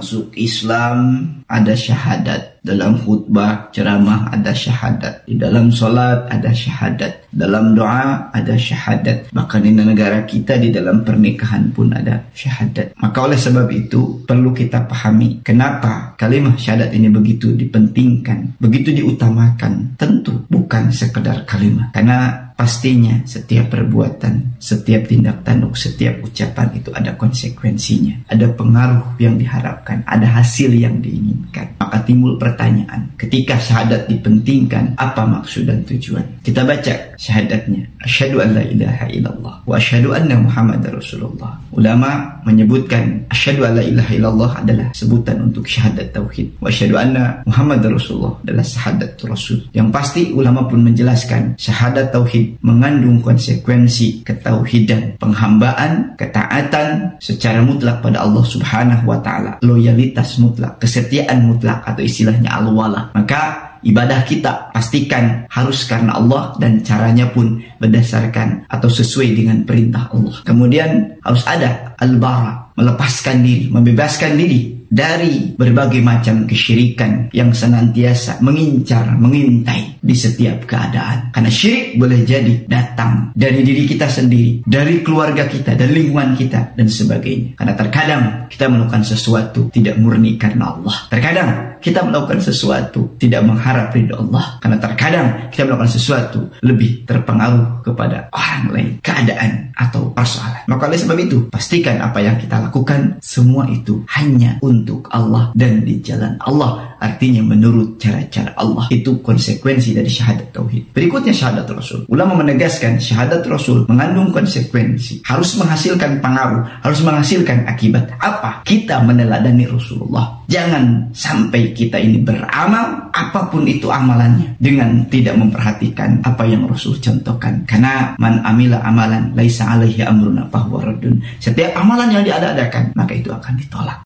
masuk Islam ada syahadat, dalam khutbah ceramah ada syahadat, di dalam sholat ada syahadat, dalam doa ada syahadat, bahkan di negara kita di dalam pernikahan pun ada syahadat. Maka oleh sebab itu perlu kita pahami kenapa kalimat syahadat ini begitu dipentingkan, begitu diutamakan. Tentu bukan sekedar kalimat, karena pastinya setiap perbuatan, setiap tindak tanduk, setiap ucapan itu ada konsekuensinya, ada pengaruh yang diharapkan, ada hasil yang diinginkan. Maka timbul pertanyaan, ketika syahadat dipentingkan, apa maksud dan tujuan? Kita baca syahadatnya, asyhadu an la ilaha illallah wa asyhadu anna muhammadar rasulullah. Ulama menyebutkan asyhadu an la ilaha illallah adalah sebutan untuk syahadat tauhid, wa asyhadu anna muhammadar rasulullah adalah syahadat rasul. Yang pasti ulama pun menjelaskan syahadat tauhid mengandung konsekuensi ketauhidan, penghambaan, ketaatan secara mutlak pada Allah Subhanahu wa taala, loyalitas mutlak, kesetiaan mutlak atau istilahnya al-wala. Maka ibadah kita pastikan harus karena Allah dan caranya pun berdasarkan atau sesuai dengan perintah Allah. Kemudian harus ada al-bara, melepaskan diri, membebaskan diri dari berbagai macam kesyirikan yang senantiasa mengincar, mengintai di setiap keadaan. Karena syirik boleh jadi datang dari diri kita sendiri, dari keluarga kita, dari lingkungan kita, dan sebagainya. Karena terkadang kita melakukan sesuatu tidak murni karena Allah. Terkadang kita melakukan sesuatu tidak mengharap ridho Allah. Karena terkadang kita melakukan sesuatu lebih terpengaruh kepada orang lain, keadaan, atau persoalan. Maka oleh sebab itu, pastikan apa yang kita lakukan semua itu hanya untuk Allah dan di jalan Allah. Artinya menurut cara-cara Allah. Itu konsekuensi dari syahadat tauhid. Berikutnya syahadat Rasul. Ulama menegaskan syahadat Rasul mengandung konsekuensi, harus menghasilkan pengaruh, harus menghasilkan akibat. Apa? Kita meneladani Rasulullah. Jangan sampai kita ini beramal apapun itu amalannya dengan tidak memperhatikan apa yang Rasul contohkan. Karena man amila amalan laisa alaihi amruna fahuwa raddun. Setiap amalan yang diada-adakan maka itu akan ditolak.